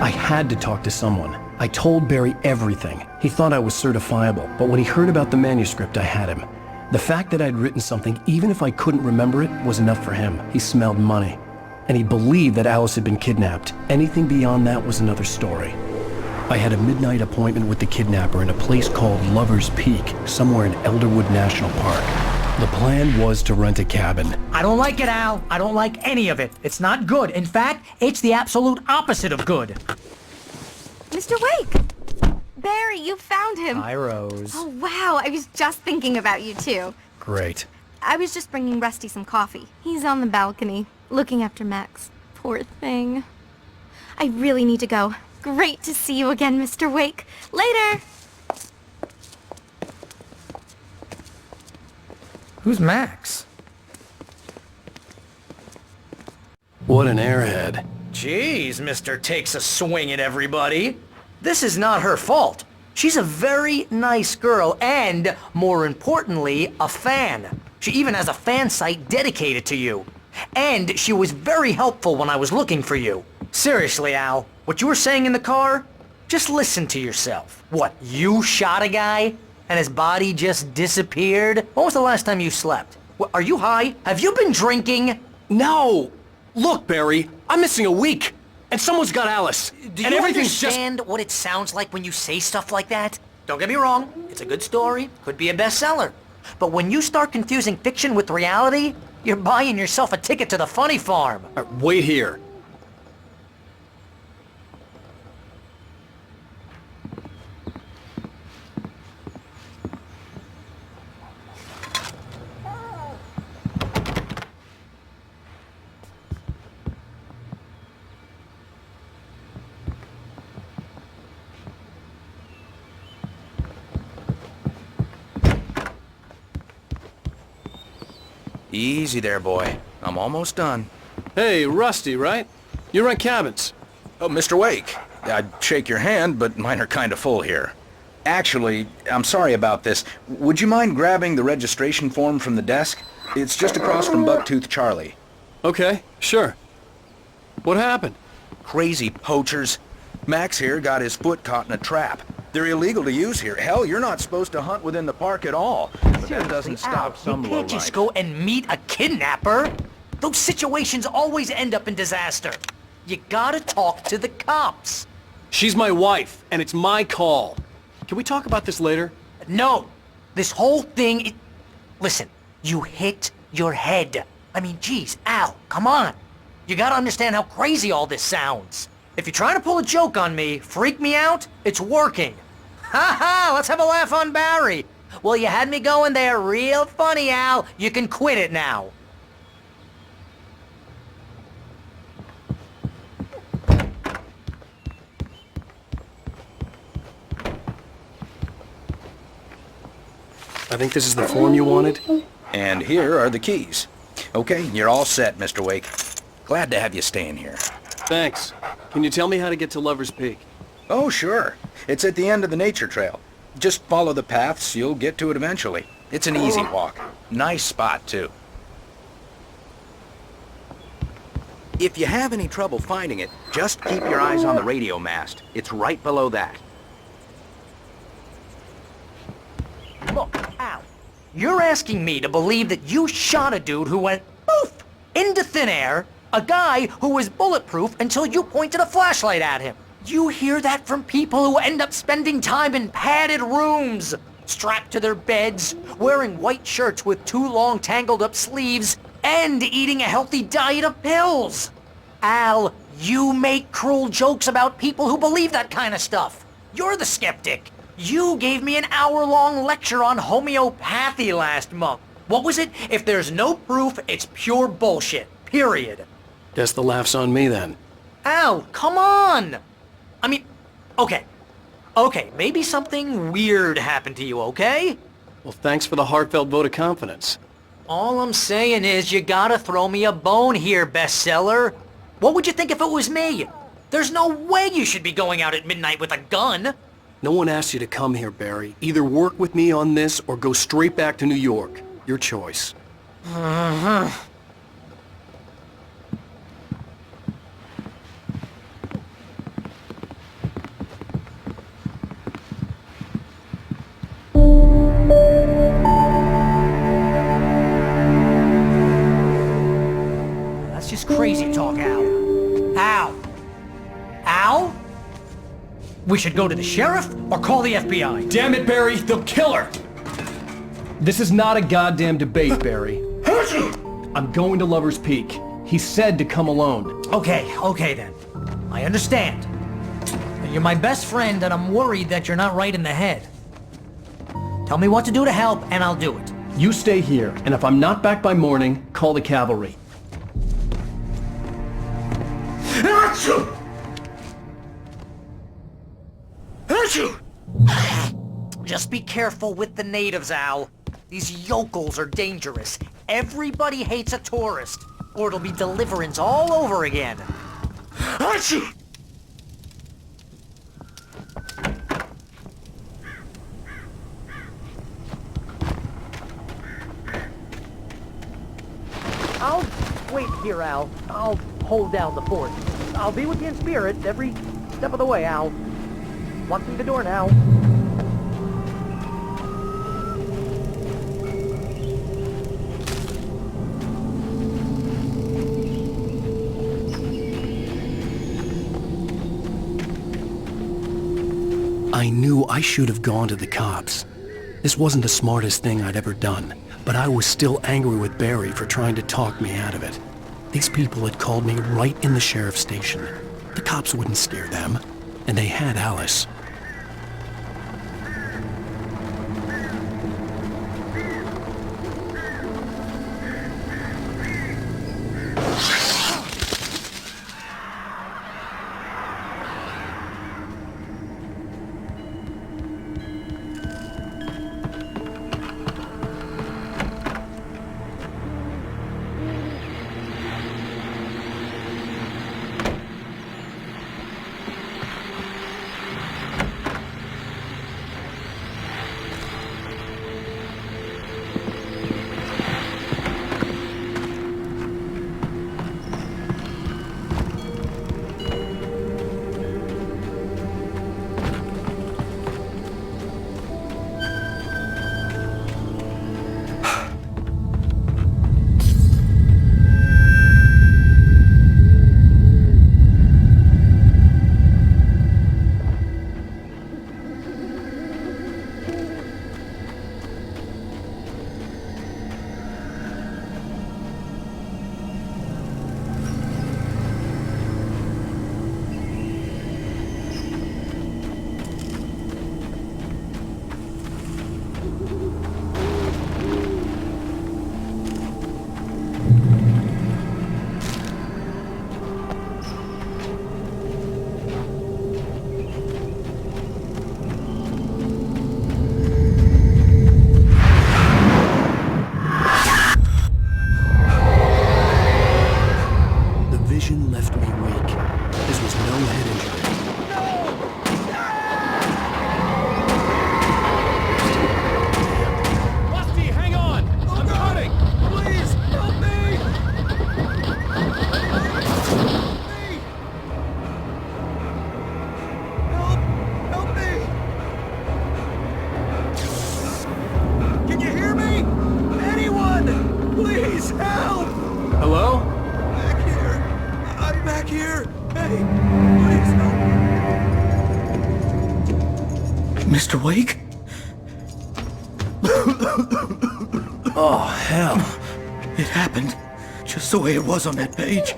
I had to talk to someone. I told Barry everything. He thought I was certifiable, but when he heard about the manuscript, I had him. The fact that I'd written something, even if I couldn't remember it, was enough for him. He smelled money. And he believed that Alice had been kidnapped. Anything beyond that was another story. I had a midnight appointment with the kidnapper in a place called Lover's Peak, somewhere in Elderwood National Park. The plan was to rent a cabin. I don't like it, Al. I don't like any of it. It's not good. In fact, it's the absolute opposite of good. Mr. Wake! Barry, you found him. Hi, Rose. Oh, wow. I was just thinking about you, too. Great. I was just bringing Rusty some coffee. He's on the balcony, looking after Max. Poor thing. I really need to go. Great to see you again, Mr. Wake. Later! Who's Max? What an airhead. Jeez, Mr. Takes a Swing at everybody. This is not her fault. She's a very nice girl and, more importantly, a fan. She even has a fan site dedicated to you. And she was very helpful when I was looking for you. Seriously, Al, what you were saying in the car? Just listen to yourself. What, you shot a guy? And his body just disappeared? When was the last time you slept? What, are you high? Have you been drinking? No! Look, Barry, I'm missing a week. And someone's got Alice. Do you understand what it sounds like when you say stuff like that? Don't get me wrong, it's a good story, could be a bestseller. But when you start confusing fiction with reality, you're buying yourself a ticket to the funny farm. Wait here. Easy there, boy. I'm almost done. Hey, Rusty, right? You rent cabins. Oh, Mr. Wake. I'd shake your hand, but mine are kind of full here. Actually, I'm sorry about this. Would you mind grabbing the registration form from the desk? It's just across from Bucktooth Charlie. Okay, sure. What happened? Crazy poachers. Max here got his foot caught in a trap. They're illegal to use here. Hell, you're not supposed to hunt within the park at all. But that doesn't stop some You can't lowlife. just go and meet a kidnapper. Those situations always end up in disaster. You gotta talk to the cops. She's my wife, and it's my call. Can we talk about this later? No, this whole thing, listen, you hit your head. I mean, geez, Al, come on. You gotta understand how crazy all this sounds. If you're trying to pull a joke on me, freak me out, it's working. Ha ha, let's have a laugh on Barry. Well, you had me going there real funny, Al. You can quit it now. I think this is the form you wanted. And here are the keys. Okay, you're all set, Mr. Wake. Glad to have you staying here. Thanks. Can you tell me how to get to Lover's Peak? Oh, sure. It's at the end of the nature trail. Just follow the paths, you'll get to it eventually. It's an easy walk. Nice spot, too. If you have any trouble finding it, just keep your eyes on the radio mast. It's right below that. Look, Al, you're asking me to believe that you shot a dude who went poof into thin air, a guy who was bulletproof until you pointed a flashlight at him. You hear that from people who end up spending time in padded rooms, strapped to their beds, wearing white shirts with too long tangled up sleeves, and eating a healthy diet of pills. Al, you make cruel jokes about people who believe that kind of stuff. You're the skeptic. You gave me an hour-long lecture on homeopathy last month. What was it? If there's no proof, it's pure bullshit. Period. Guess the laugh's on me then. Al, come on! I mean, okay, maybe something weird happened to you, okay? Well, thanks for the heartfelt vote of confidence. All I'm saying is you gotta throw me a bone here, bestseller. What would you think if it was me? There's no way you should be going out at midnight with a gun. No one asked you to come here, Barry. Either work with me on this or go straight back to New York. Your choice. this crazy talk, Al. Al! Al? We should go to the sheriff or call the FBI? Damn it, Barry, they'll kill her! This is not a goddamn debate, Barry. I'm going to Lover's Peak. He said to come alone. Okay then. I understand. But you're my best friend and I'm worried that you're not right in the head. Tell me what to do to help and I'll do it. You stay here, and if I'm not back by morning, call the cavalry. Just be careful with the natives, Al. These yokels are dangerous. Everybody hates a tourist, or it'll be Deliverance all over again. I'll wait here, Al. I'll hold down the fort. I'll be with you in spirit every step of the way, Al. Locking the door now. I knew I should have gone to the cops. This wasn't the smartest thing I'd ever done, but I was still angry with Barry for trying to talk me out of it. These people had called me right in the sheriff's station. The cops wouldn't scare them, and they had Alice. Mr. Wake? Oh, hell. It happened just the way it was on that page.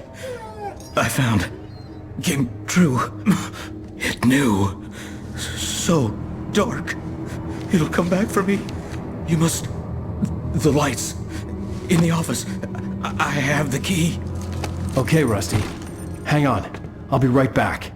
I found. Came true. It knew. So dark. It'll come back for me. You must... The lights. In the office. I have the key. Okay, Rusty. Hang on. I'll be right back.